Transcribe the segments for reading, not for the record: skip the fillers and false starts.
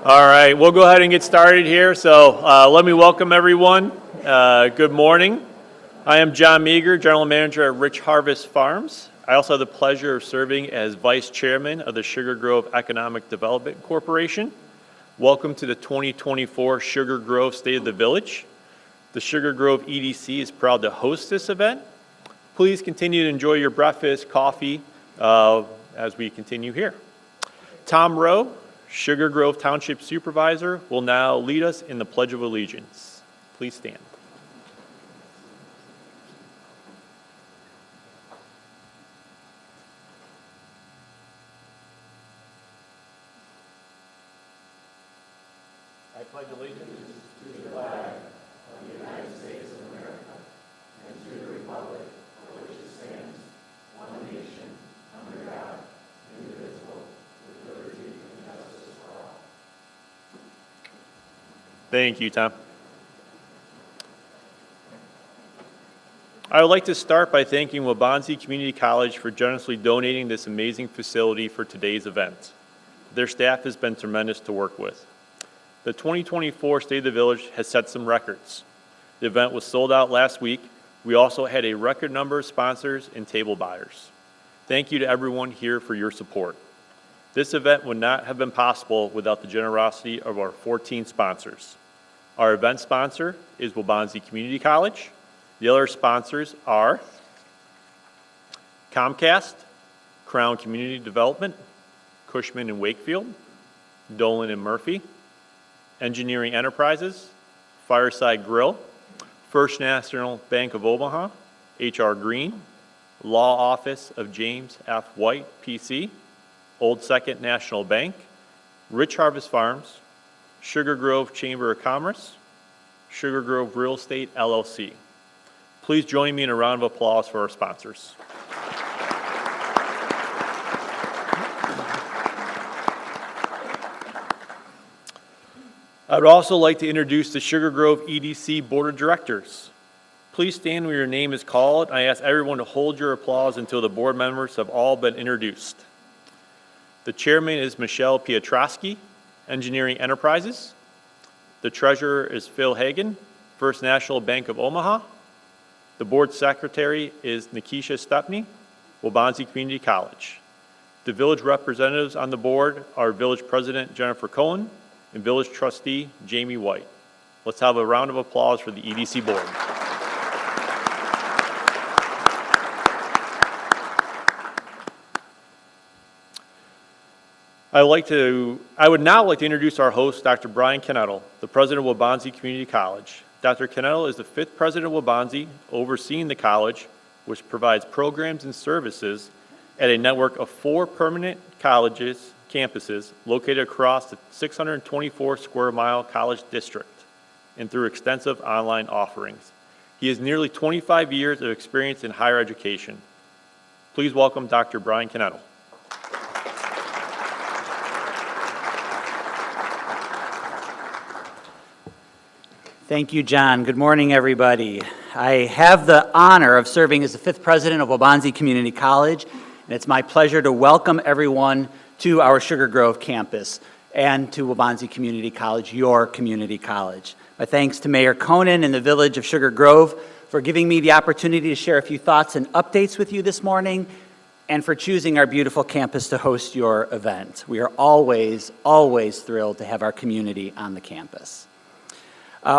All right, we'll go ahead and get started here. So let me welcome everyone. Good morning. I am John Meager, General Manager at Rich Harvest Farms. I also have the pleasure of serving as Vice Chairman of the Sugar Grove Economic Development Corporation. Welcome to the 2024 Sugar Grove State of the Village. The Sugar Grove EDC is proud to host this event. Please continue to enjoy your breakfast, coffee, as we continue here. Tom Rowe, Sugar Grove Township Supervisor, will now lead us in the Pledge of Allegiance. Please stand. I pledge allegiance to the flag of the United States of America and to the republic for which it stands, one nation, under God, indivisible, with liberty and justice for all. Thank you, Tom. I would like to start by thanking Waubonsee Community College for generously donating this amazing facility for today's event. Their staff has been tremendous to work with. The 2024 State of the Village has set some records. The event was sold out last week. We also had a record number of sponsors and table buyers. Thank you to everyone here for your support. This event would not have been possible without the generosity of our 14 sponsors. Our event sponsor is Waubonsee Community College. The other sponsors are Comcast, Crown Community Development, Cushman and Wakefield, Dolan and Murphy, Engineering Enterprises, Fireside Grill, First National Bank of Omaha, H.R. Green, Law Office of James F. White, P.C., Old Second National Bank, Rich Harvest Farms, Sugar Grove Chamber of Commerce, Sugar Grove Real Estate, LLC. Please join me in a round of applause for our sponsors. I would also like to introduce the Sugar Grove EDC Board of Directors. Please stand when your name is called. I ask everyone to hold your applause until the board members have all been introduced. The chairman is Michelle Piotrowski, Engineering Enterprises. The treasurer is Phil Hagan, First National Bank of Omaha. The board secretary is Nikisha Stepney, Waubonsee Community College. The village representatives on the board are Village President Jennifer Cohen and Village Trustee Jamie White. Let's have a round of applause for the EDC board. I would now like to introduce our host, Dr. Brian Knettel, the president of Waubonsee Community College. Dr. Knettel is the 5th president of Waubonsee, overseeing the college, which provides programs and services at a network of 4 permanent campuses located across the 624 square mile college district and through extensive online offerings. He has nearly 25 years of experience in higher education. Please welcome Dr. Brian Knettel. Thank you, John. Good morning, everybody. I have the honor of serving as the 5th president of Waubonsee Community College, and it's my pleasure to welcome everyone to our Sugar Grove campus and to Waubonsee Community College, your community college. My thanks to Mayor Conan and the village of Sugar Grove for giving me the opportunity to share a few thoughts and updates with you this morning, and for choosing our beautiful campus to host your event. We are always thrilled to have our community on the campus.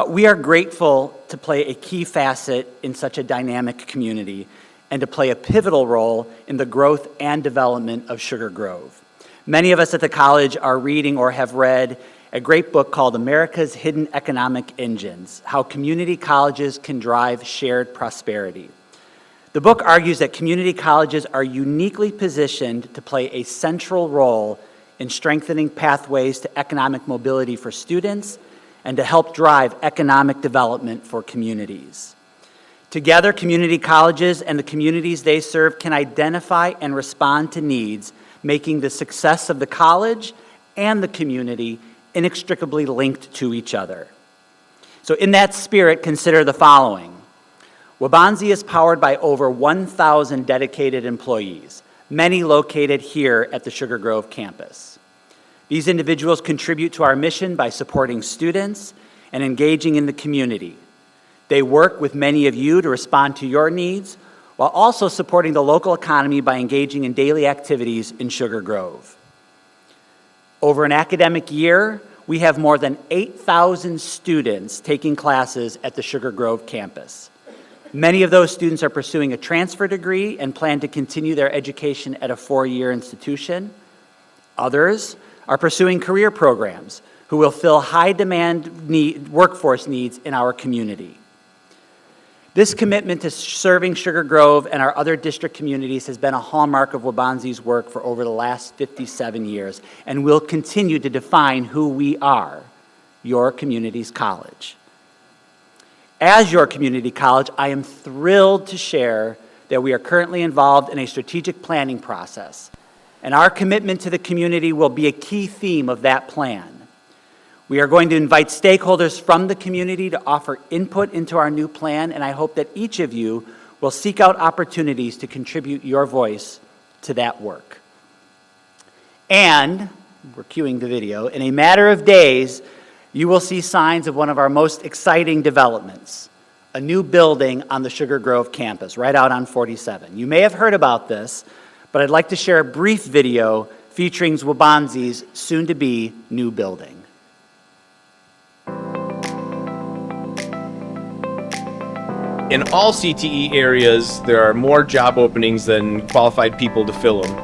We are grateful to play a key facet in such a dynamic community and to play a pivotal role in the growth and development of Sugar Grove. Many of us at the college are reading or have read a great book called America's Hidden Economic Engines: How Community Colleges Can Drive Shared Prosperity. The book argues that community colleges are uniquely positioned to play a central role in strengthening pathways to economic mobility for students and to help drive economic development for communities. Together, community colleges and the communities they serve can identify and respond to needs, making the success of the college and the community inextricably linked to each other. So in that spirit, consider the following. Waubonsee is powered by over 1,000 dedicated employees, many located here at the Sugar Grove campus. These individuals contribute to our mission by supporting students and engaging in the community. They work with many of you to respond to your needs, while also supporting the local economy by engaging in daily activities in Sugar Grove. Over an academic year, we have more than 8,000 students taking classes at the Sugar Grove campus. Many of those students are pursuing a transfer degree and plan to continue their education at a 4-year institution. Others are pursuing career programs who will fill high-demand workforce needs in our community. This commitment to serving Sugar Grove and our other district communities has been a hallmark of Waubonsee's work for over the last 57 years and will continue to define who we are, your community's college. As your community college, I am thrilled to share that we are currently involved in a strategic planning process, and our commitment to the community will be a key theme of that plan. We are going to invite stakeholders from the community to offer input into our new plan, and I hope that each of you will seek out opportunities to contribute your voice to that work. And, we're cueing the video, in a matter of days, you will see signs of one of our most exciting developments, a new building on the Sugar Grove campus, right out on 47. You may have heard about this, but I'd like to share a brief video featuring Waubonsee's soon-to-be new building. In all CTE areas, there are more job openings than qualified people to fill them.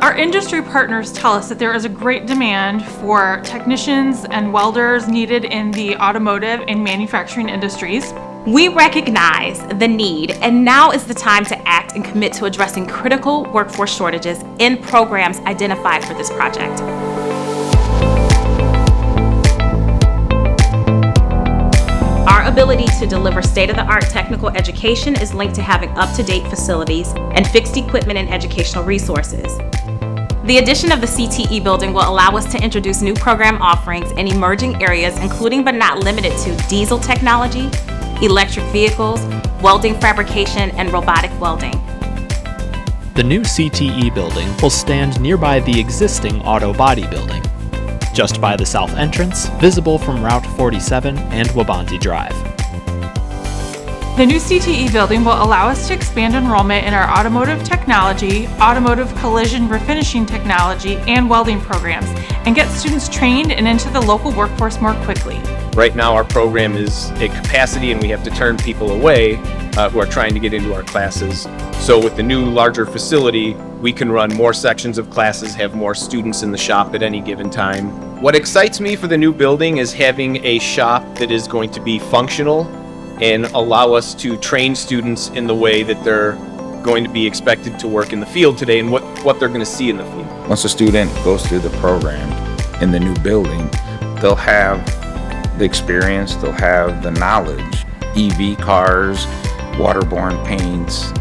Our industry partners tell us that there is a great demand for technicians and welders needed in the automotive and manufacturing industries. We recognize the need, and now is the time to act and commit to addressing critical workforce shortages in programs identified for this project. Our ability to deliver state-of-the-art technical education is linked to having up-to-date facilities and fixed equipment and educational resources. The addition of the CTE building will allow us to introduce new program offerings in emerging areas, including but not limited to diesel technology, electric vehicles, welding fabrication, and robotic welding. The new CTE building will stand nearby the existing auto body building, just by the south entrance, visible from Route 47 and Waubonsee Drive. The new CTE building will allow us to expand enrollment in our automotive technology, automotive collision refinishing technology, and welding programs, and get students trained and into the local workforce more quickly. Right now, our program is at capacity and we have to turn people away who are trying to get into our classes. So with the new larger facility, we can run more sections of classes, have more students in the shop at any given time. What excites me for the new building is having a shop that is going to be functional and allow us to train students in the way that they're going to be expected to work in the field today and what they're going to see in the field. Once a student goes through the program in the new building, they'll have the experience, they'll have the knowledge. EV cars, waterborne paints,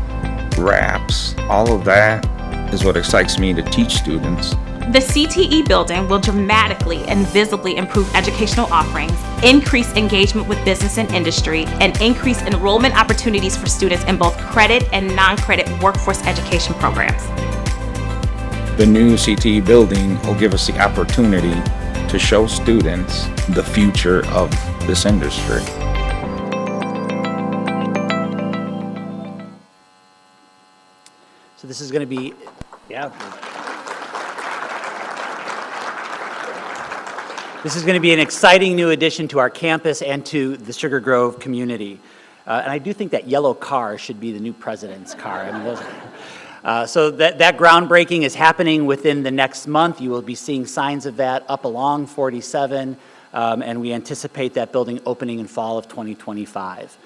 wraps, all of that is what excites me to teach students. The CTE building will dramatically and visibly improve educational offerings, increase engagement with business and industry, and increase enrollment opportunities for students in both credit and non-credit workforce education programs. The new CTE building will give us the opportunity to show students the future of this industry. So this is going to be, This is going to be an exciting new addition to our campus and to the Sugar Grove community. And I do think that yellow car should be the new president's car. I mean, so that groundbreaking is happening within the next month. You will be seeing signs of that up along 47, and we anticipate that building opening in fall of 2025.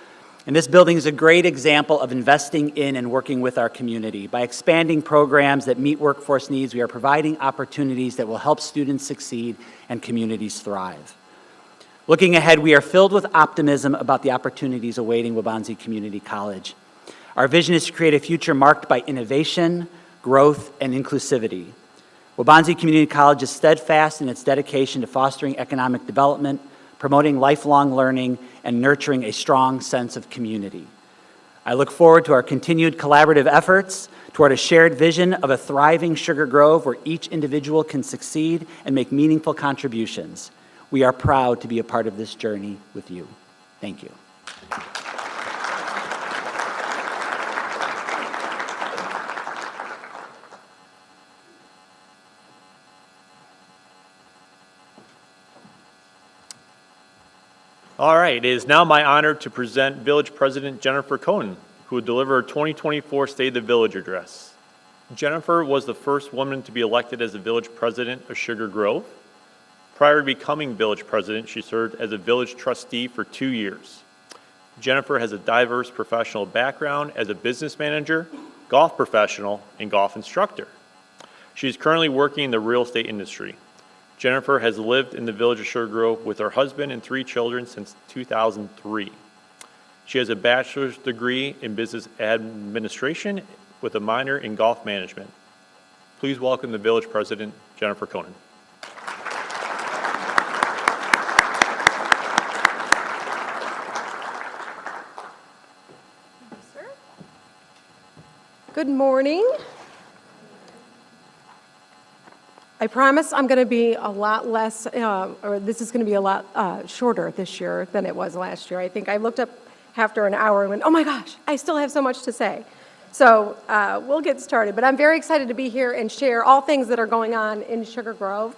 And this building is a great example of investing in and working with our community. By expanding programs that meet workforce needs, we are providing opportunities that will help students succeed and communities thrive. Looking ahead, we are filled with optimism about the opportunities awaiting Waubonsee Community College. Our vision is to create a future marked by innovation, growth, and inclusivity. Waubonsee Community College is steadfast in its dedication to fostering economic development, promoting lifelong learning, and nurturing a strong sense of community. I look forward to our continued collaborative efforts toward a shared vision of a thriving Sugar Grove where each individual can succeed and make meaningful contributions. We are proud to be a part of this journey with you. Thank you. All right, it is now my honor to present Village President Jennifer Cohen, who will deliver her 2024 State of the Village address. Jennifer was the first woman to be elected as the village president of Sugar Grove. Prior to becoming village president, she served as a village trustee for 2 years. Jennifer has a diverse professional background as a business manager, golf professional, and golf instructor. She is currently working in the real estate industry. Jennifer has lived in the village of Sugar Grove with her husband and 3 children since 2003. She has a bachelor's degree in business administration with a minor in golf management. Please welcome the village president, Jennifer Cohen. Good morning. I promise I'm going to be a lot less, or this is going to be a lot shorter this year than it was last year. I think I looked up after an hour and went, oh my gosh, I still have so much to say. So we'll get started. But I'm very excited to be here and share all things that are going on in Sugar Grove.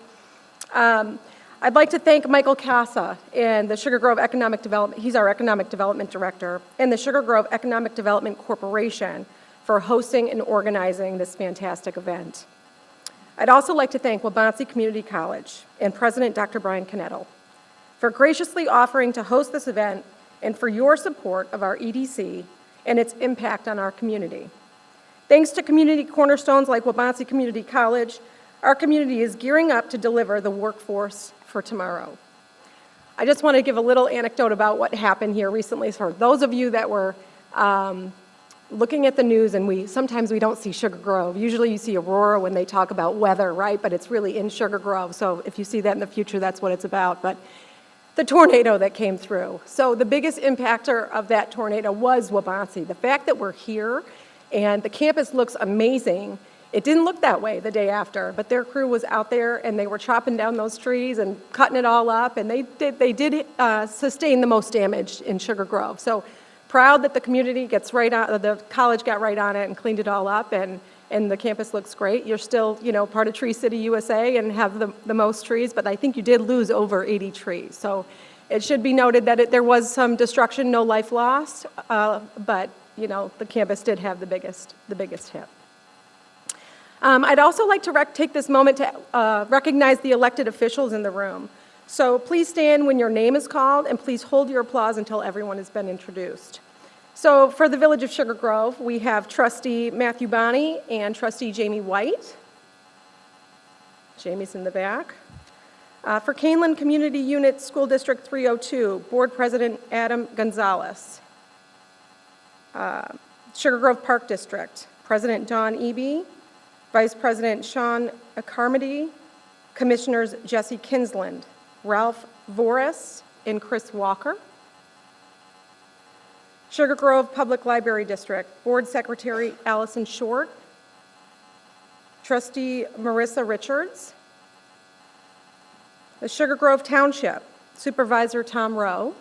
I'd like to thank Michael Casa and the Sugar Grove Economic Development, he's our Economic Development Director, and the Sugar Grove Economic Development Corporation for hosting and organizing this fantastic event. I'd also like to thank Waubonsee Community College and President Dr. Brian Knettel for graciously offering to host this event and for your support of our EDC and its impact on our community. Thanks to community cornerstones like Waubonsee Community College, our community is gearing up to deliver the workforce for tomorrow. I just want to give a little anecdote about what happened here recently. For those of you that were looking at the news, and sometimes we don't see Sugar Grove. Usually you see Aurora when they talk about weather, right? But it's really in Sugar Grove. So if you see that in the future, that's what it's about. But the tornado that came through. So the biggest impactor of that tornado was Waubonsee. The fact that we're here and the campus looks amazing. It didn't look that way the day after, but their crew was out there and they were chopping down those trees and cutting it all up, and they did sustain the most damage in Sugar Grove. So proud that the community gets right on, the college got right on it and cleaned it all up, and the campus looks great. You're still, part of Tree City, USA, and have the most trees, but I think you did lose over 80 trees. So it should be noted that there was some destruction, no life lost, but the campus did have the biggest hit. I'd also like to take this moment to recognize the elected officials in the room. So please stand when your name is called, and please hold your applause until everyone has been introduced. So for the Village of Sugar Grove, we have Trustee Matthew Bonney and Trustee Jamie White. Jamie's in the back. For Canelan Community Unit School District 302, Board President Adam Gonzalez. Sugar Grove Park District, President Dawn Eby, Vice President Sean Carmody, Commissioners Jesse Kinsland, Ralph Voris, and Chris Walker. Sugar Grove Public Library District, Board Secretary Allison Short, Trustee Marissa Richards. The Sugar Grove Township, Supervisor Tom Rowe,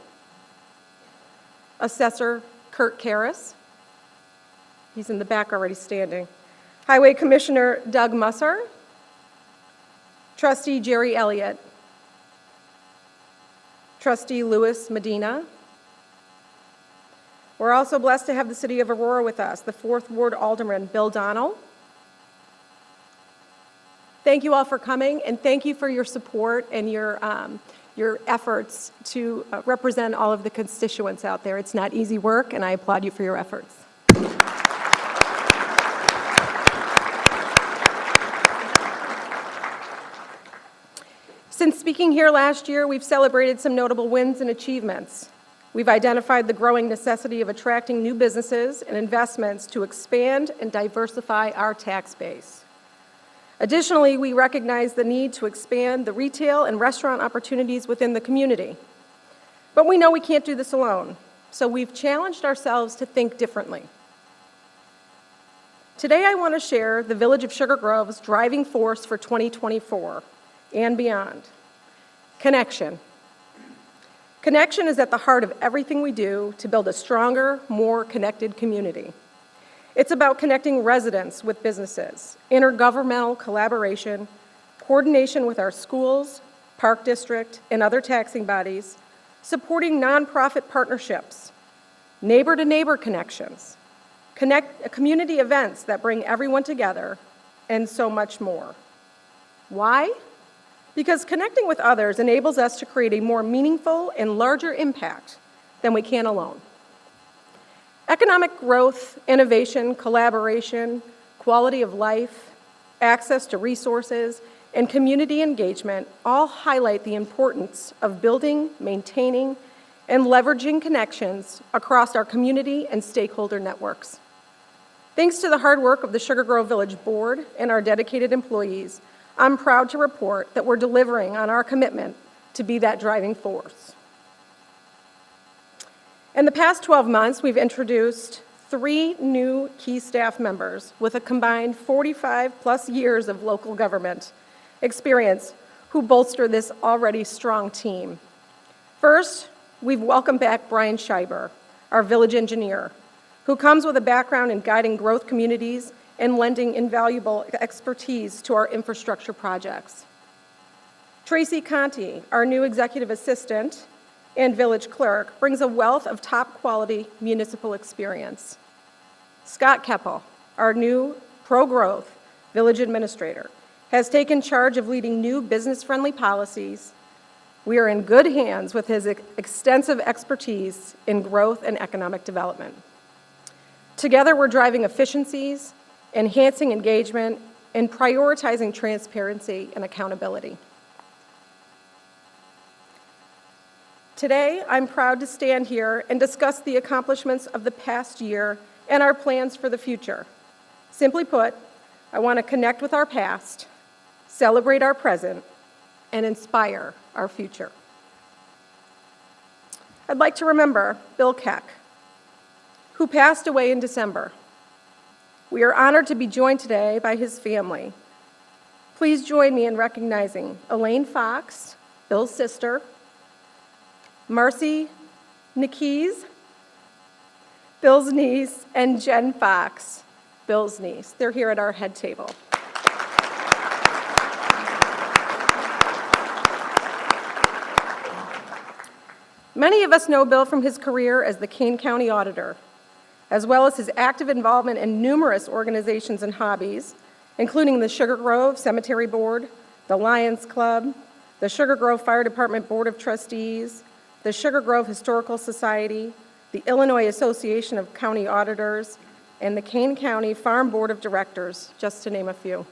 Assessor Kurt Karras, he's in the back already standing, Highway Commissioner Doug Musser, Trustee Jerry Elliott, Trustee Louis Medina. We're also blessed to have the City of Aurora with us, the 4th Ward Alderman, Bill Donnell. Thank you all for coming, and thank you for your support and your efforts to represent all of the constituents out there. It's not easy work, and I applaud you for your efforts. Since speaking here last year, we've celebrated some notable wins and achievements. We've identified the growing necessity of attracting new businesses and investments to expand and diversify our tax base. Additionally, we recognize the need to expand the retail and restaurant opportunities within the community. But we know we can't do this alone. so we've challenged ourselves to think differently. Today, I want to share the Village of Sugar Grove's driving force for 2024 and beyond: connection. Connection is at the heart of everything we do to build a stronger, more connected community. It's about connecting residents with businesses, intergovernmental collaboration, coordination with our schools, park district, and other taxing bodies, supporting nonprofit partnerships, neighbor-to-neighbor connections, community events that bring everyone together, and so much more. Why? Because connecting with others enables us to create a more meaningful and larger impact than we can alone. Economic growth, innovation, collaboration, quality of life, access to resources, and community engagement all highlight the importance of building, maintaining, and leveraging connections across our community and stakeholder networks. Thanks to the hard work of the Sugar Grove Village Board and our dedicated employees, I'm proud to report that we're delivering on our commitment to be that driving force. In the past 12 months, we've introduced 3 new key staff members with a combined 45-plus years of local government experience who bolster this already strong team. First, we've welcomed back Brian Scheiber, our village engineer, who comes with a background in guiding growth communities and lending invaluable expertise to our infrastructure projects. Tracy Conti, our new executive assistant and village clerk, brings a wealth of top-quality municipal experience. Scott Keppel, our new pro-growth village administrator, has taken charge of leading new business-friendly policies. We are in good hands with his extensive expertise in growth and economic development. Together, we're driving efficiencies, enhancing engagement, and prioritizing transparency and accountability. Today, I'm proud to stand here and discuss the accomplishments of the past year and our plans for the future. Simply put, I want to connect with our past, celebrate our present, and inspire our future. I'd like to remember Bill Keck, who passed away in December. We are honored to be joined today by his family. Please join me in recognizing Elaine Fox, Bill's sister, Marcy Nikiz, Bill's niece, and Jen Fox, Bill's niece. They're here at our head table. Many of us know Bill from his career as the Kane County Auditor, as well as his active involvement in numerous organizations and hobbies, including the Sugar Grove Cemetery Board, the Lions Club, the Sugar Grove Fire Department Board of Trustees, the Sugar Grove Historical Society, the Illinois Association of County Auditors, and the Kane County Farm Board of Directors, just to name a few.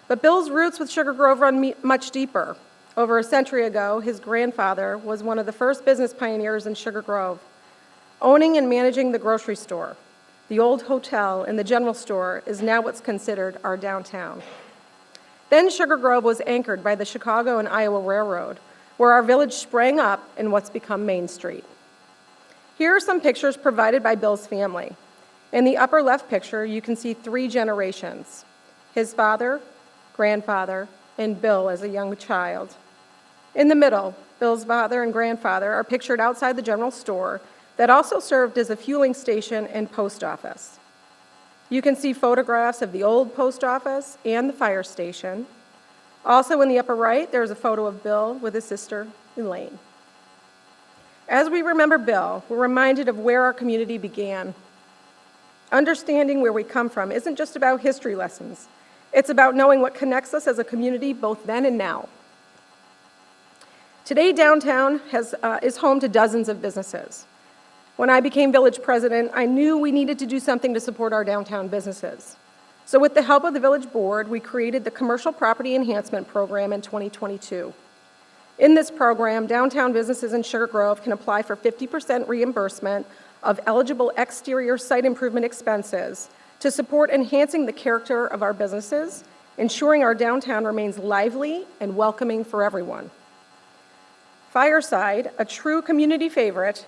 But Bill's roots with Sugar Grove run much deeper. Over a century ago, his grandfather was one of the first business pioneers in Sugar Grove, owning and managing the grocery store. The old hotel and the general store is now what's considered our downtown. Then Sugar Grove was anchored by the Chicago and Iowa Railroad, where our village sprang up in what's become Main Street. Here are some pictures provided by Bill's family. In the upper left picture, you can see 3 generations: his father, grandfather, and Bill as a young child. In the middle, Bill's father and grandfather are pictured outside the general store that also served as a fueling station and post office. You can see photographs of the old post office and the fire station. Also in the upper right, there's a photo of Bill with his sister, Elaine. As we remember Bill, we're reminded of where our community began. Understanding where we come from isn't just about history lessons. It's about knowing what connects us as a community both then and now. Today, downtown is home to dozens of businesses. When I became village president, I knew we needed to do something to support our downtown businesses. So with the help of the village board, we created the Commercial Property Enhancement Program in 2022. In this program, downtown businesses in Sugar Grove can apply for 50% reimbursement of eligible exterior site improvement expenses to support enhancing the character of our businesses, ensuring our downtown remains lively and welcoming for everyone. Fireside, a true community favorite,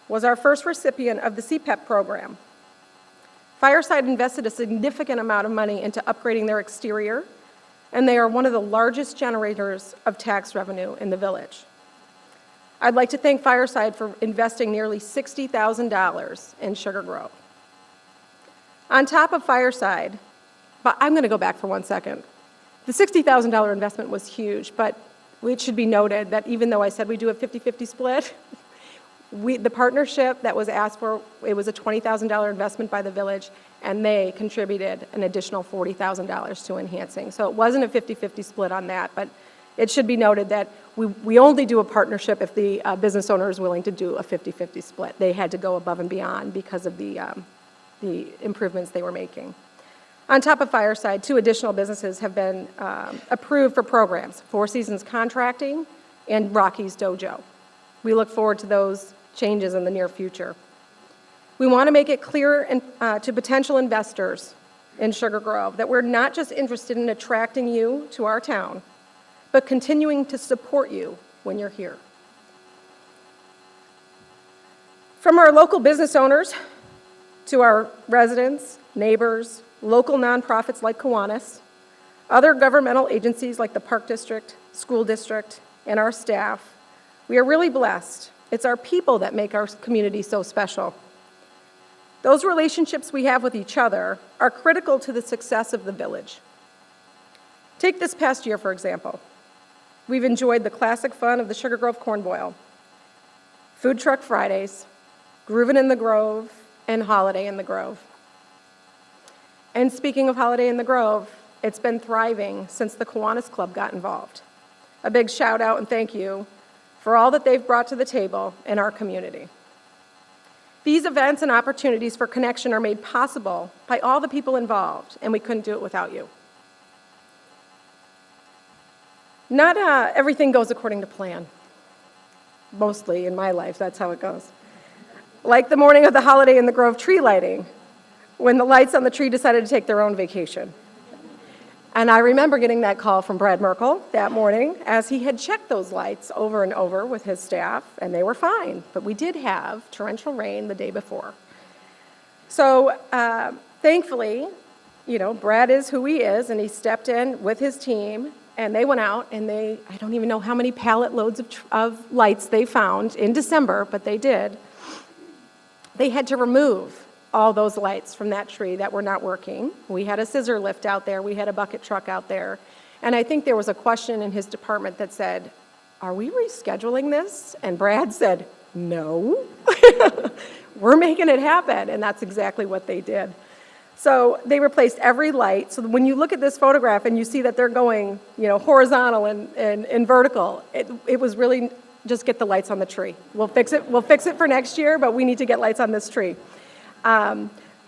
was our first recipient of the CPEP program. Fireside invested a significant amount of money into upgrading their exterior, and they are one of the largest generators of tax revenue in the village. I'd like to thank Fireside for investing nearly $60,000 in Sugar Grove. On top of Fireside, but I'm going to go back for 1 second. The $60,000 investment was huge, but it should be noted that even though I said we do a 50-50 split, the partnership that was asked for, it was a $20,000 investment by the village, and they contributed an additional $40,000 to enhancing. So it wasn't a 50-50 split on that, but it should be noted that we only do a partnership if the business owner is willing to do a 50-50 split. They had to go above and beyond because of the improvements they were making. On top of Fireside, 2 additional businesses have been approved for programs, Four Seasons Contracting and Rocky's Dojo. We look forward to those changes in the near future. We want to make it clear to potential investors in Sugar Grove that we're not just interested in attracting you to our town, but continuing to support you when you're here. From our local business owners to our residents, neighbors, local nonprofits like Kiwanis, other governmental agencies like the Park District, School District, and our staff, we are really blessed. It's our people that make our community so special. Those relationships we have with each other are critical to the success of the village. Take this past year, for example. We've enjoyed the classic fun of the Sugar Grove Corn Boil, Food Truck Fridays, Groovin' in the Grove, and Holiday in the Grove. And speaking of Holiday in the Grove, it's been thriving since the Kiwanis Club got involved. A big shout out and thank you for all that they've brought to the table in our community. These events and opportunities for connection are made possible by all the people involved, and we couldn't do it without you. Not everything goes according to plan. Mostly in my life, that's how it goes. Like the morning of the Holiday in the Grove tree lighting, when the lights on the tree decided to take their own vacation. And I remember getting that call from Brad Merkel that morning as he had checked those lights over and over with his staff, and they were fine. But we did have torrential rain the day before. So thankfully, Brad is who he is, and he stepped in with his team, and they went out, and I don't even know how many pallet loads of lights they found in December, but they did. They had to remove all those lights from that tree that were not working. We had a scissor lift out there. We had a bucket truck out there. And I think there was a question in his department that said, "Are we rescheduling this?" And Brad said, "No, we're making it happen." And that's exactly what they did. So they replaced every light. So when you look at this photograph and you see that they're going, horizontal and vertical, it was really just get the lights on the tree. We'll fix it. We'll fix it for next year, but we need to get lights on this tree.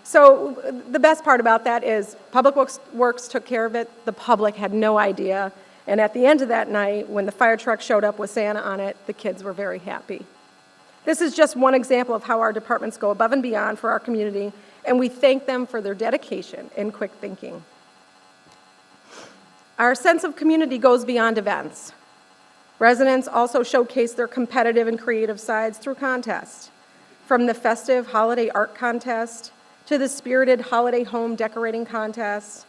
So the best part about that is Public Works took care of it. The public had no idea. And at the end of that night, when the fire truck showed up with Santa on it, the kids were very happy. This is just one example of how our departments go above and beyond for our community, and we thank them for their dedication and quick thinking. Our sense of community goes beyond events. Residents also showcase their competitive and creative sides through contests. From the festive holiday art contest to the spirited holiday home decorating contest,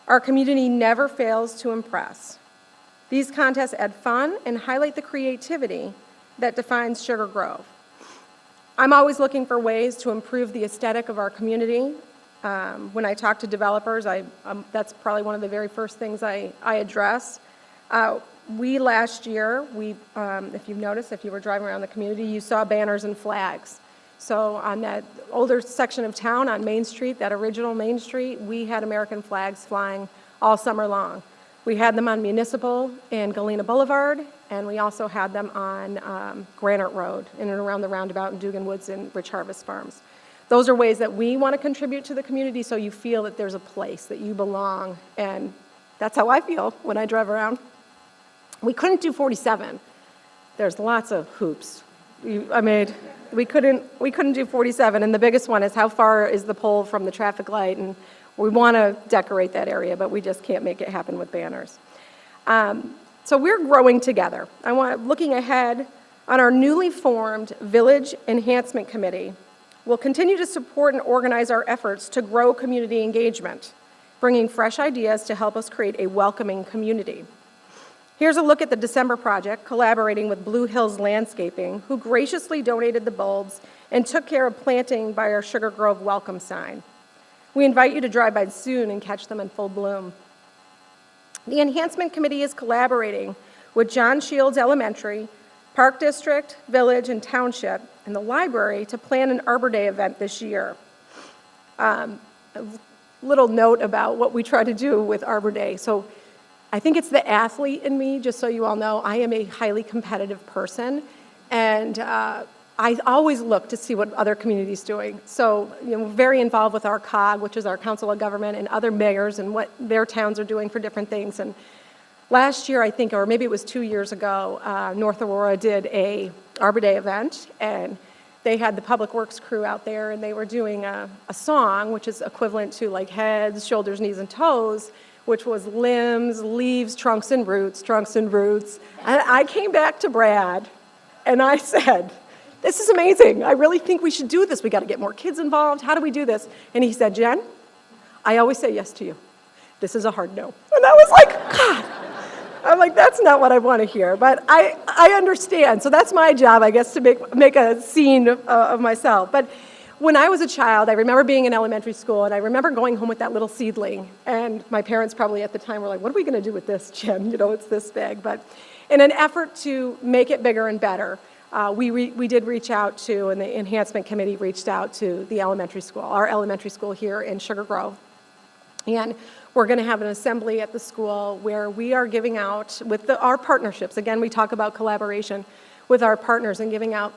our community never fails to impress. These contests add fun and highlight the creativity that defines Sugar Grove. I'm always looking for ways to improve the aesthetic of our community. When I talk to developers, that's probably one of the very first things I address. Last year, if you've noticed, if you were driving around the community, you saw banners and flags. So on that older section of town on Main Street, that original Main Street, we had American flags flying all summer long. We had them on Municipal and Galena Boulevard, and we also had them on Granite Road in and around the roundabout in Dugan Woods and Rich Harvest Farms. Those are ways that we want to contribute to the community so you feel that there's a place, that you belong, and that's how I feel when I drive around. We couldn't do 47. There's lots of hoops. We couldn't do 47, and the biggest one is how far is the pole from the traffic light, and we want to decorate that area, but we just can't make it happen with banners. So we're growing together. Looking ahead, On our newly formed Village Enhancement Committee, we'll continue to support and organize our efforts to grow community engagement, bringing fresh ideas to help us create a welcoming community. Here's a look at the December project, collaborating with Blue Hills Landscaping, who graciously donated the bulbs and took care of planting by our Sugar Grove welcome sign. We invite you to drive by soon and catch them in full bloom. The Enhancement Committee is collaborating with John Shields Elementary, Park District, Village, and Township, and the library to plan an Arbor Day event this year. A little note about what we try to do with Arbor Day. So I think it's the athlete in me, just so you all know. I am a highly competitive person, and I always look to see what other communities doing. So, very involved with our COG, which is our Council of Government, and other mayors and what their towns are doing for different things. And last year, I think, or maybe it was 2 years ago, North Aurora did a Arbor Day event, and they had the Public Works crew out there, and they were doing a song, which is equivalent to like heads, shoulders, knees, and toes, which was limbs, leaves, trunks, and roots, trunks, and roots. And I came back to Brad, and I said, this is amazing. I really think we should do this. We got to get more kids involved. How do we do this? And he said, Jen, I always say yes to you. This is a hard no. And I was like, God. I'm like, that's not what I want to hear, but I understand. So that's my job, I guess, to make a scene of myself. But when I was a child, I remember being in elementary school, and I remember going home with that little seedling. And my parents probably at the time were like, what are we going to do with this, Jen? It's this big. But in an effort to make it bigger and better, we did reach out to, and the Enhancement Committee reached out to the elementary school, our elementary school here in Sugar Grove. And we're going to have an assembly at the school where we are giving out, with our partnerships, again, we talk about collaboration with our partners and giving out,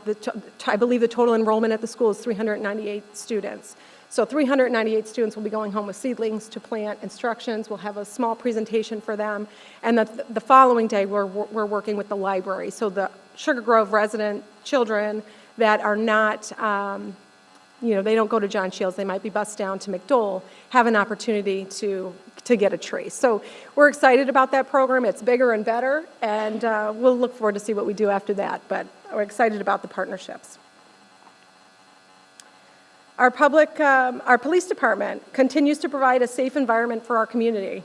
I believe the total enrollment at the school is 398 students. So 398 students will be going home with seedlings to plant, instructions. We'll have a small presentation for them. And the following day, we're working with the library. So the Sugar Grove resident children that are not, they don't go to John Shields, they might be bused down to McDowell, have an opportunity to get a trace. So we're excited about that program. It's bigger and better, and we'll look forward to see what we do after that, but we're excited about the partnerships. Our police department continues to provide a safe environment for our community.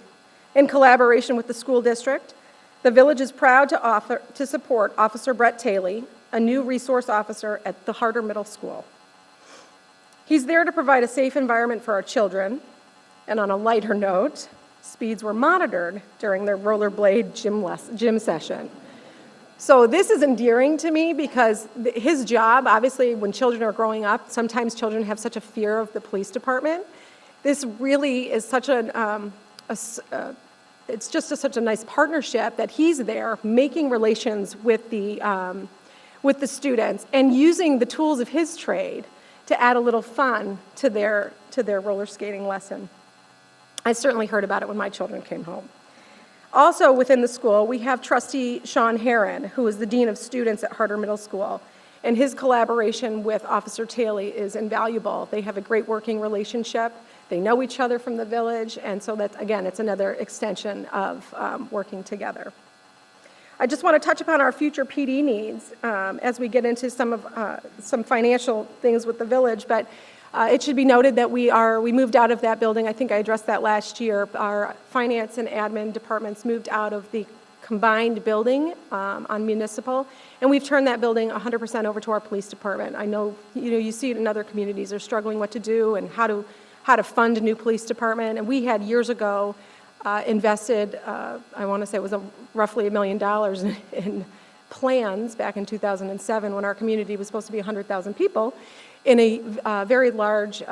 In collaboration with the school district, the village is proud to support Officer Brett Taylor, a new resource officer at the Harder Middle School. He's there to provide a safe environment for our children, and on a lighter note, speeds were monitored during their rollerblade gym session. So this is endearing to me because his job, obviously when children are growing up, sometimes children have such a fear of the police department. This really is such it's just such a nice partnership that he's there making relations with the students and using the tools of his trade to add a little fun to their roller skating lesson. I certainly heard about it when my children came home. Also within the school, we have Trustee Sean Herron, who is the Dean of Students at Harder Middle School, and his collaboration with Officer Taylor is invaluable. They have a great working relationship. They know each other from the village, and so that, again, it's another extension of working together. I just want to touch upon our future PD needs as we get into some financial things with the village, but it should be noted that we moved out of that building. I think I addressed that last year. Our finance and admin departments moved out of the combined building on municipal, and we've turned that building 100% over to our police department. I know you see it in other communities. They're struggling what to do and how to fund a new police department, and we had years ago invested, I want to say it was roughly $1 million in plans back in 2007 when our community was supposed to be 100,000 people in a very large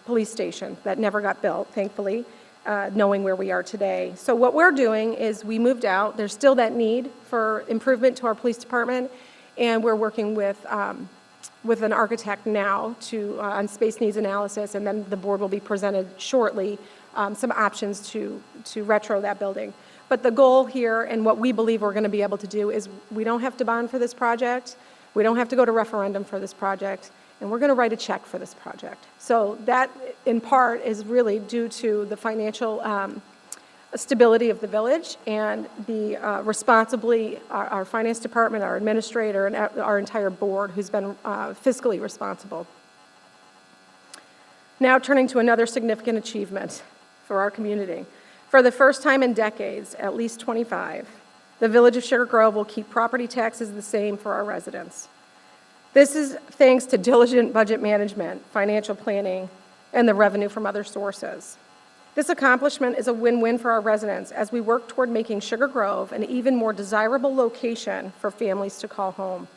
police station that never got built, thankfully, knowing where we are today. So what we're doing is we moved out. There's still that need for improvement to our police department, and we're working with an architect now on space needs analysis, and then the board will be presented shortly some options to retro that building. But the goal here and what we believe we're going to be able to do is we don't have to bond for this project. We don't have to go to referendum for this project. And we're going to write a check for this project. So that, in part, is really due to the financial stability of the village and be responsibly, our finance department, our administrator, and our entire board who's been fiscally responsible. Now turning to another significant achievement for our community. For the first time in decades, at least 25, the Village of Sugar Grove will keep property taxes the same for our residents. This is thanks to diligent budget management, financial planning, and the revenue from other sources. This accomplishment is a win-win for our residents as we work toward making Sugar Grove an even more desirable location for families to call home.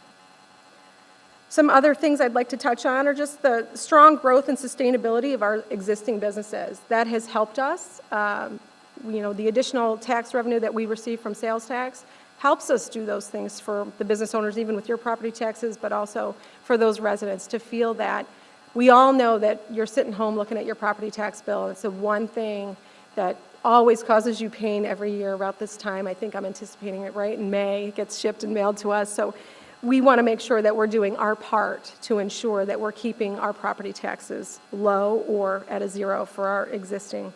Some other things I'd like to touch on are just the strong growth and sustainability of our existing businesses. That has helped us. The additional tax revenue that we receive from sales tax helps us do those things for the business owners, even with your property taxes, but also for those residents to feel that we all know that you're sitting home looking at your property tax bill. It's the one thing that always causes you pain every year about this time. I think I'm anticipating it right in May. It gets shipped and mailed to us. So we want to make sure that we're doing our part to ensure that we're keeping our property taxes low or at a zero for our existing.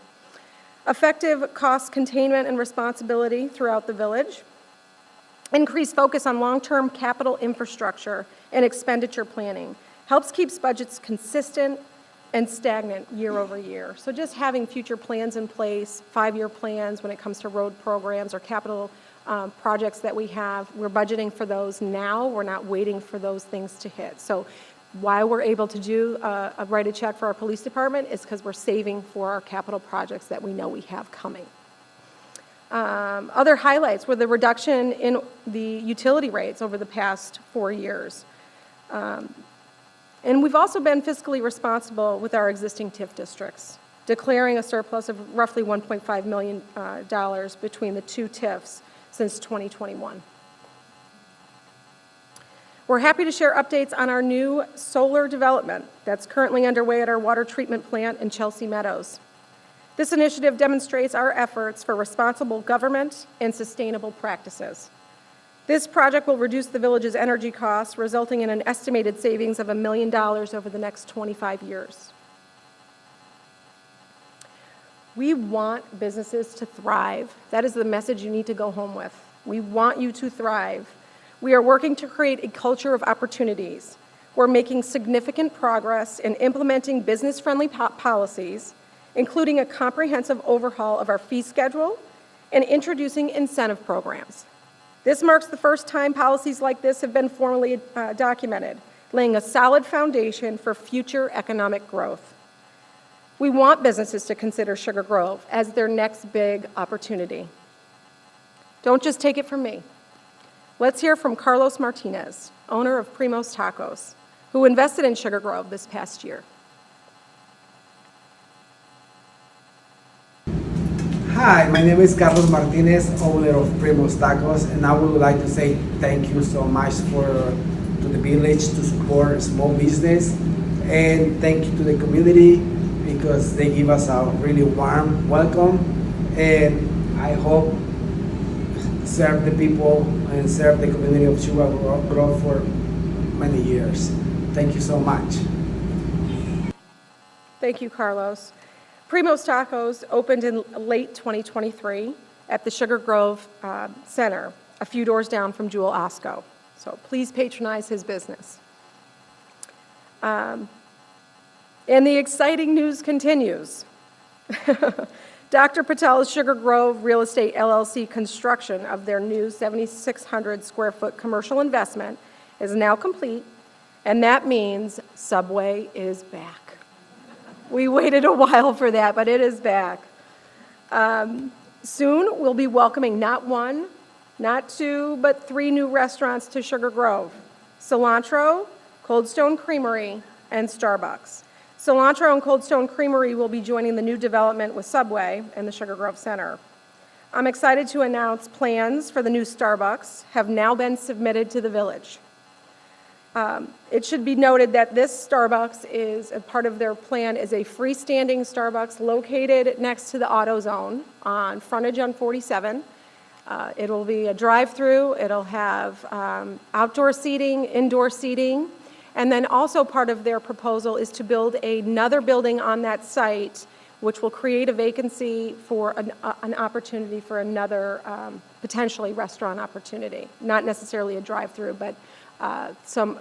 Effective cost containment and responsibility throughout the village. Increased focus on long-term capital infrastructure and expenditure planning helps keeps budgets consistent and stagnant year over year. So just having future plans in place, 5-year plans when it comes to road programs or capital projects that we have, we're budgeting for those now. We're not waiting for those things to hit. So why we're able to write a check for our police department is because we're saving for our capital projects that we know we have coming. Other highlights were the reduction in the utility rates over the past 4 years. And we've also been fiscally responsible with our existing TIF districts, declaring a surplus of roughly $1.5 million between the two TIFs since 2021. We're happy to share updates on our new solar development that's currently underway at our water treatment plant in Chelsea Meadows. This initiative demonstrates our efforts for responsible government and sustainable practices. This project will reduce the village's energy costs, resulting in an estimated savings of $1 million over the next 25 years. We want businesses to thrive. That is the message you need to go home with. We want you to thrive. We are working to create a culture of opportunities. We're making significant progress in implementing business-friendly policies, including a comprehensive overhaul of our fee schedule and introducing incentive programs. This marks the first time policies like this have been formally documented, laying a solid foundation for future economic growth. We want businesses to consider Sugar Grove as their next big opportunity. Don't just take it from me. Let's hear from Carlos Martinez, owner of Primos Tacos, who invested in Sugar Grove this past year. Hi, my name is Carlos Martinez, owner of Primos Tacos, and I would like to say thank you so much to the village to support small business, and thank you to the community because they give us a really warm welcome, and I hope serve the people and serve the community of Sugar Grove for many years. Thank you so much. Thank you, Carlos. Primos Tacos opened in late 2023 at the Sugar Grove Center, a few doors down from Jewel Osco. So please patronize his business. And the exciting news continues. Dr. Patel's Sugar Grove Real Estate LLC construction of their new 7,600 square foot commercial investment is now complete, and that means Subway is back. We waited a while for that, but it is back. Soon, we'll be welcoming not one, not two, but 3 new restaurants to Sugar Grove: Cilantro, Cold Stone Creamery, and Starbucks. Cilantro and Cold Stone Creamery will be joining the new development with Subway in the Sugar Grove Center. I'm excited to announce plans for the new Starbucks have now been submitted to the village. It should be noted that this Starbucks is a part of their plan is a freestanding Starbucks located next to the AutoZone on frontage on 47. It'll be a drive-through. It'll have outdoor seating, indoor seating, and then also part of their proposal is to build another building on that site which will create a vacancy for an opportunity for another potentially restaurant opportunity. Not necessarily a drive-through, but some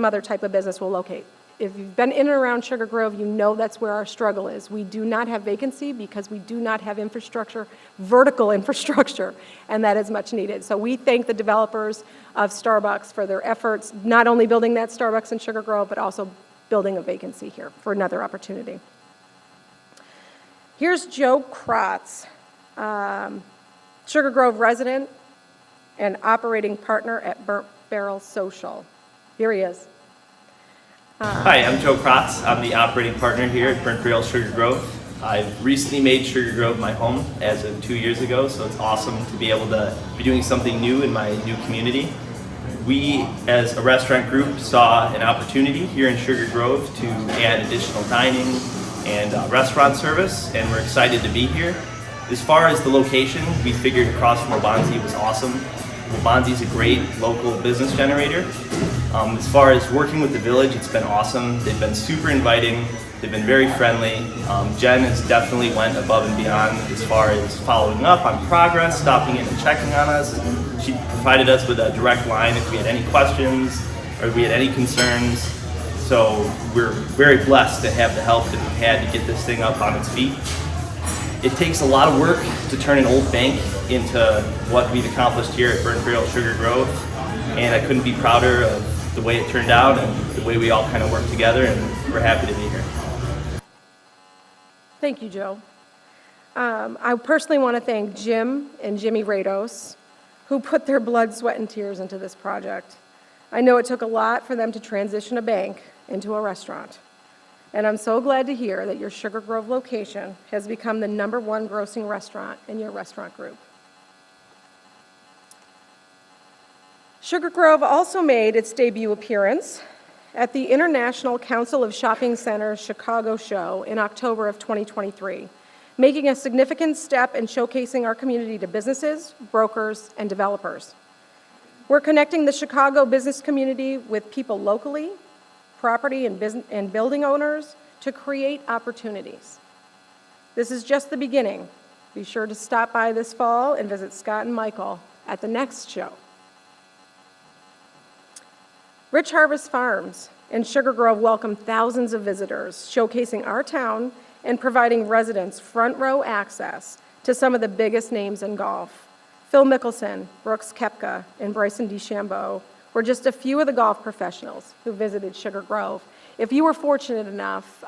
other type of business will locate. If you've been in and around Sugar Grove, you know that's where our struggle is. We do not have vacancy because we do not have infrastructure, vertical infrastructure, and that is much needed. So we thank the developers of Starbucks for their efforts, not only building that Starbucks in Sugar Grove, but also building a vacancy here for another opportunity. Here's Joe Kratz, Sugar Grove resident and operating partner at Burnt Barrel Social. Here he is. Hi, I'm Joe Kratz. I'm the operating partner here at Burnt Barrel Sugar Grove. I've recently made Sugar Grove my home as of 2 years ago, so it's awesome to be able to be doing something new in my new community. We, as a restaurant group, saw an opportunity here in Sugar Grove to add additional dining and restaurant service, and we're excited to be here. As far as the location, we figured across from Waubonsie was awesome. Waubonsie is a great local business generator. As far as working with the village, it's been awesome. They've been super inviting. They've been very friendly. Jen has definitely went above and beyond as far as following up on progress, stopping in and checking on us. She provided us with a direct line if we had any questions or if we had any concerns. So we're very blessed to have the help that we've had to get this thing up on its feet. It takes a lot of work to turn an old bank into what we've accomplished here at Burnt Barrel Sugar Grove, and I couldn't be prouder of the way it turned out and the way we all kind of worked together, and we're happy to be here. Thank you, Joe. I personally want to thank Jim and Jimmy Rados, who put their blood, sweat, and tears into this project. I know it took a lot for them to transition a bank into a restaurant, and I'm so glad to hear that your Sugar Grove location has become the #1 grossing restaurant in your restaurant group. Sugar Grove also made its debut appearance at the International Council of Shopping Centers Chicago show in October of 2023, making a significant step in showcasing our community to businesses, brokers, and developers. We're connecting the Chicago business community with people locally, property and building owners, to create opportunities. This is just the beginning. Be sure to stop by this fall and visit Scott and Michael at the next show. Rich Harvest Farms in Sugar Grove welcomed thousands of visitors, showcasing our town and providing residents front row access to some of the biggest names in golf. Phil Mickelson, Brooks Koepka, and Bryson DeChambeau were just a few of the golf professionals who visited Sugar Grove. If you were fortunate enough,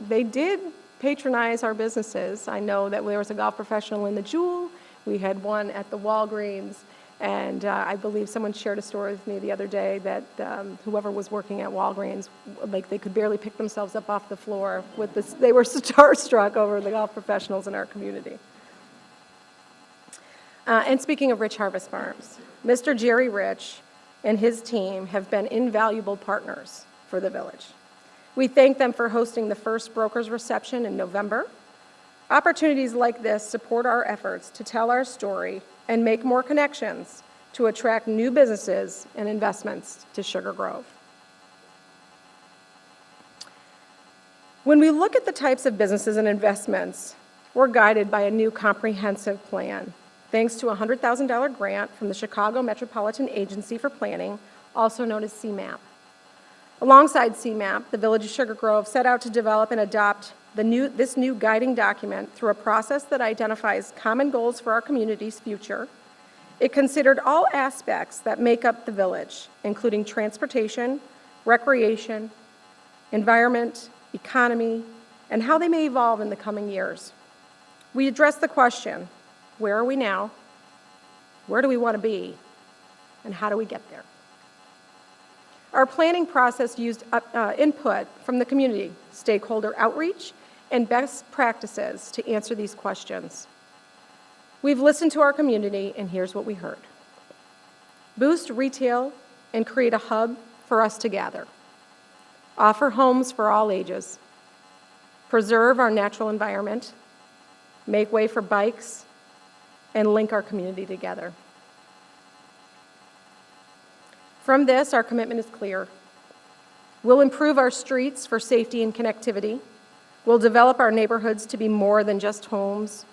they did patronize our businesses. I know that there was a golf professional in the Jewel. We had one at the Walgreens. And I believe someone shared a story with me the other day that whoever was working at Walgreens, like they could barely pick themselves up off the floor with this. They were starstruck over the golf professionals in our community. And speaking of Rich Harvest Farms, Mr. Jerry Rich and his team have been invaluable partners for the village. We thank them for hosting the first brokers reception in November. Opportunities like this support our efforts to tell our story and make more connections to attract new businesses and investments to Sugar Grove. When we look at the types of businesses and investments, we're guided by a new comprehensive plan, thanks to a $100,000 grant from the Chicago Metropolitan Agency for Planning, also known as CMAP. Alongside CMAP, the Village of Sugar Grove set out to develop and adopt this new guiding document through a process that identifies common goals for our community's future. It considered all aspects that make up the village, including transportation, recreation, environment, economy, and how they may evolve in the coming years. We addressed the question, where are we now? Where do we want to be? And how do we get there? Our planning process used input from the community, stakeholder outreach, and best practices to answer these questions. We've listened to our community, and here's what we heard. Boost retail and create a hub for us to gather. Offer homes for all ages. Preserve our natural environment. Make way for bikes, and link our community together. From this, our commitment is clear. We'll improve our streets for safety and connectivity. We'll develop our neighborhoods to be more than just homes.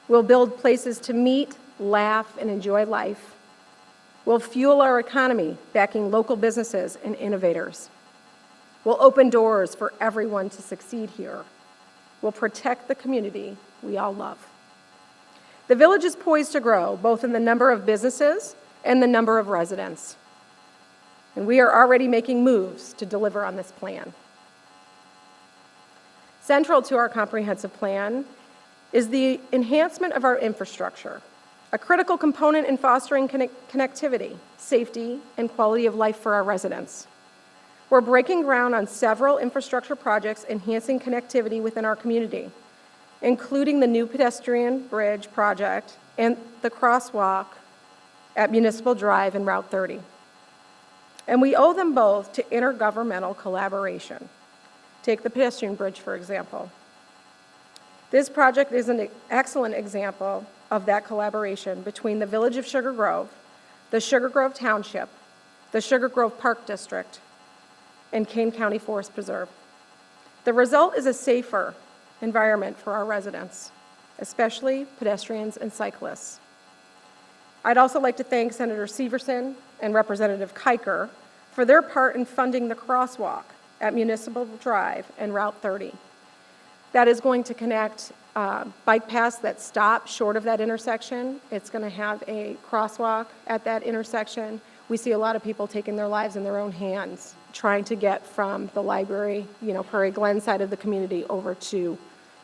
We'll build places to meet, laugh, and enjoy life. We'll fuel our economy, backing local businesses and innovators. We'll open doors for everyone to succeed here. We'll protect the community we all love. The village is poised to grow, both in the number of businesses and the number of residents. And we are already making moves to deliver on this plan. Central to our comprehensive plan is the enhancement of our infrastructure, a critical component in fostering connectivity, safety, and quality of life for our residents. We're breaking ground on several infrastructure projects enhancing connectivity within our community, including the new pedestrian bridge project and the crosswalk at Municipal Drive and Route 30. And we owe them both to intergovernmental collaboration. Take the pedestrian bridge, for example. This project is an excellent example of that collaboration between the Village of Sugar Grove, the Sugar Grove Township, the Sugar Grove Park District, and Kane County Forest Preserve. The result is a safer environment for our residents, especially pedestrians and cyclists. I'd also like to thank Senator Severson and Representative Kiker for their part in funding the crosswalk at Municipal Drive and Route 30. That is going to connect bike paths that stop short of that intersection. It's going to have a crosswalk at that intersection. We see a lot of people taking their lives in their own hands, trying to get from the library, Prairie Glen side of the community over to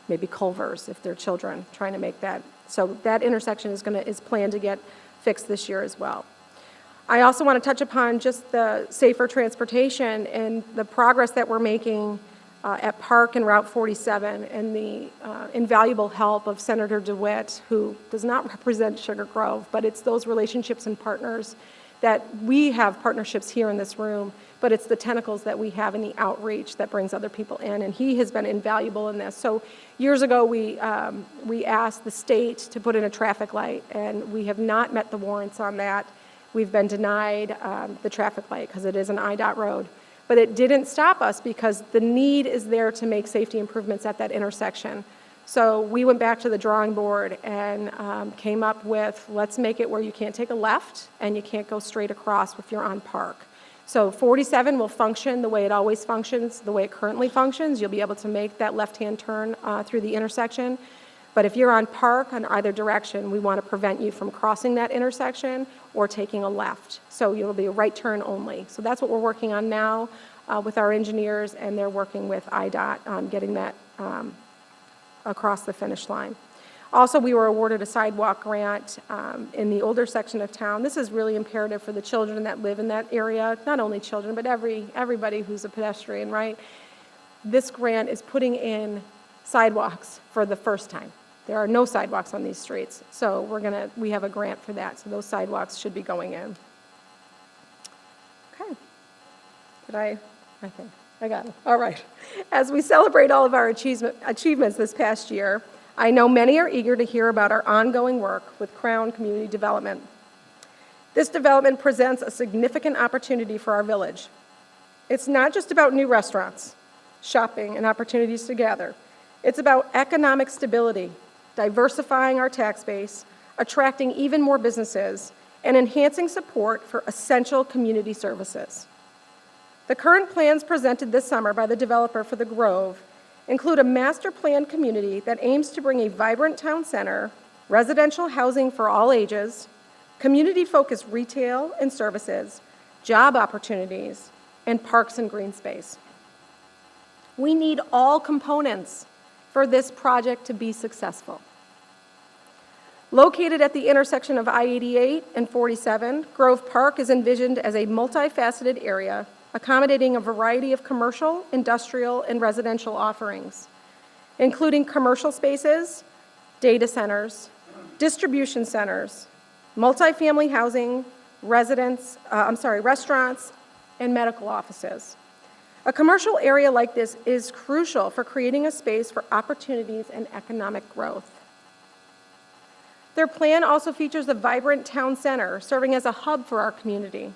maybe Culver's if they're children, trying to make that. So that intersection is planned to get fixed this year as well. I also want to touch upon just the safer transportation and the progress that we're making at Park and Route 47 and the invaluable help of Senator DeWitt, who does not represent Sugar Grove, but it's those relationships and partners that we have partnerships here in this room, but it's the tentacles that we have in the outreach that brings other people in, and he has been invaluable in this. So years ago, we asked the state to put in a traffic light, and we have not met the warrants on that. We've been denied the traffic light because it is an IDOT road. But it didn't stop us because the need is there to make safety improvements at that intersection. So we went back to the drawing board and came up with, let's make it where you can't take a left and you can't go straight across if you're on Park. So 47 will function the way it always functions, the way it currently functions. You'll be able to make that left-hand turn through the intersection. But if you're on Park on either direction, we want to prevent you from crossing that intersection or taking a left. So it'll be a right turn only. So that's what we're working on now with our engineers, and they're working with IDOT on getting that across the finish line. Also, we were awarded a sidewalk grant in the older section of town. This is really imperative for the children that live in that area, not only children, but everybody who's a pedestrian, right? This grant is putting in sidewalks for the first time. There are no sidewalks on these streets, so we have a grant for that, so those sidewalks should be going in. Okay. I think I got it. All right. As we celebrate all of our achievements this past year, I know many are eager to hear about our ongoing work with Crown Community Development. This development presents a significant opportunity for our village. It's not just about new restaurants, shopping, and opportunities to gather. It's about economic stability, diversifying our tax base, attracting even more businesses, and enhancing support for essential community services. The current plans presented this summer by the developer for the Grove include a master planned community that aims to bring a vibrant town center, residential housing for all ages, community-focused retail and services, job opportunities, and parks and green space. We need all components for this project to be successful. Located at the intersection of I-88 and 47, Grove Park is envisioned as a multifaceted area accommodating a variety of commercial, industrial, and residential offerings, including commercial spaces, data centers, distribution centers, multifamily housing, restaurants, and medical offices. A commercial area like this is crucial for creating a space for opportunities and economic growth. Their plan also features a vibrant town center serving as a hub for our community.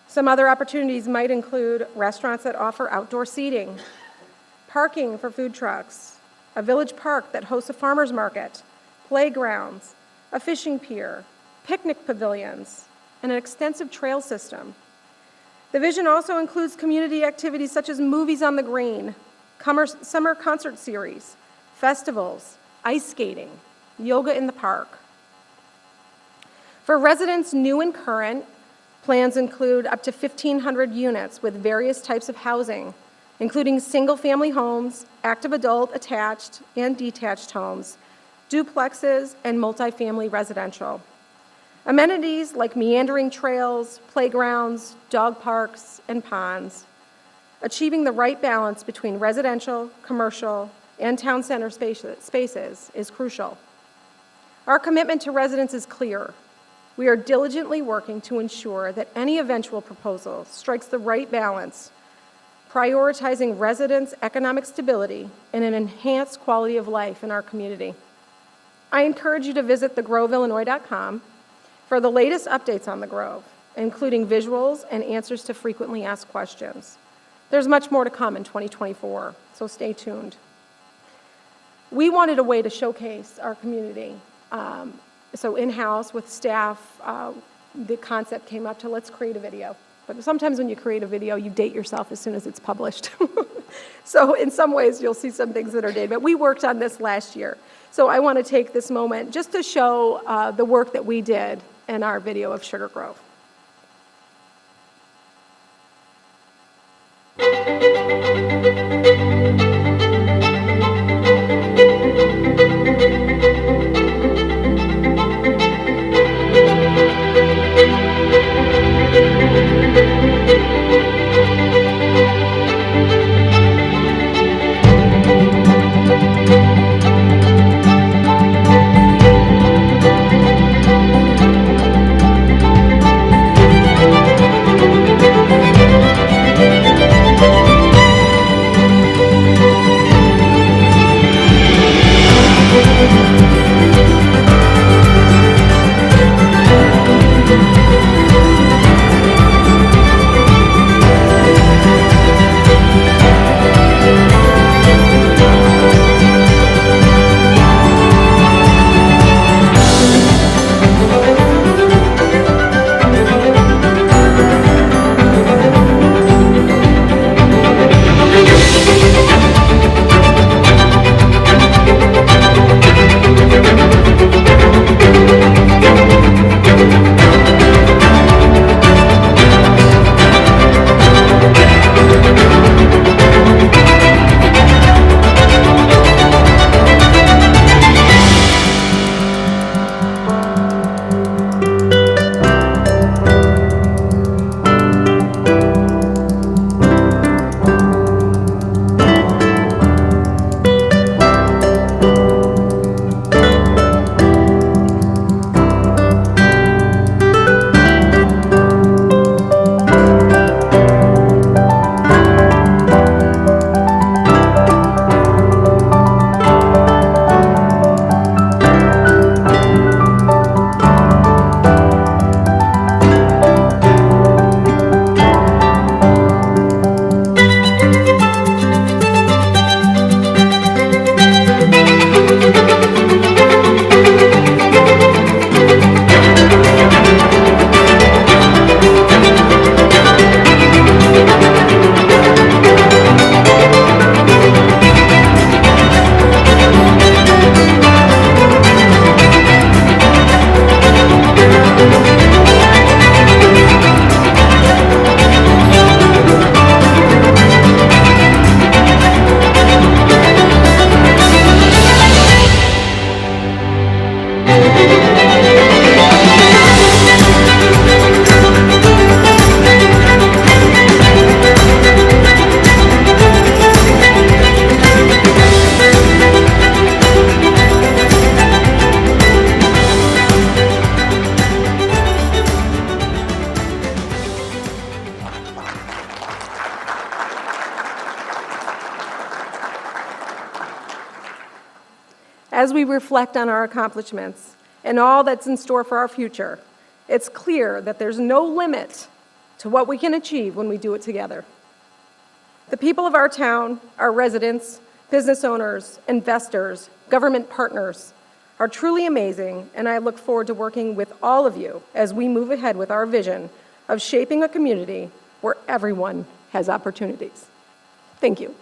Some other opportunities might include restaurants that offer outdoor seating, parking for food trucks, a village park that hosts a farmer's market, playgrounds, a fishing pier, picnic pavilions, and an extensive trail system. The vision also includes community activities such as Movies on the Green, summer concert series, festivals, ice skating, yoga in the park. For residents new and current, plans include up to 1,500 units with various types of housing, including single-family homes, active adult attached and detached homes, duplexes, and multifamily residential. Amenities like meandering trails, playgrounds, dog parks, and ponds. Achieving the right balance between residential, commercial, and town center spaces is crucial. Our commitment to residents is clear. We are diligently working to ensure that any eventual proposal strikes the right balance, prioritizing residents' economic stability and an enhanced quality of life in our community. I encourage you to visit thegrovillinois.com for the latest updates on the Grove, including visuals and answers to frequently asked questions. There's much more to come in 2024, so stay tuned. We wanted a way to showcase our community. So in-house with staff, the concept came up to let's create a video. But sometimes when you create a video, you date yourself as soon as it's published. So in some ways, you'll see some things that are dated. But we worked on this last year. So I want to take this moment just to show the work that we did in our video of Sugar Grove. As we reflect on our accomplishments and all that's in store for our future, it's clear that there's no limit to what we can achieve when we do it together. The people of our town, our residents, business owners, investors, government partners are truly amazing, and I look forward to working with all of you as we move ahead with our vision of shaping a community where everyone has opportunities. Thank you.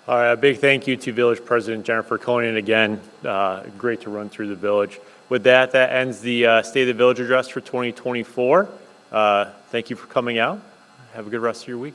All right, a big thank you to Village President Jennifer Koenig again. Great to run through the village. With that, that ends the State of the Village address for 2024. Thank you for coming out. Have a good rest of your week.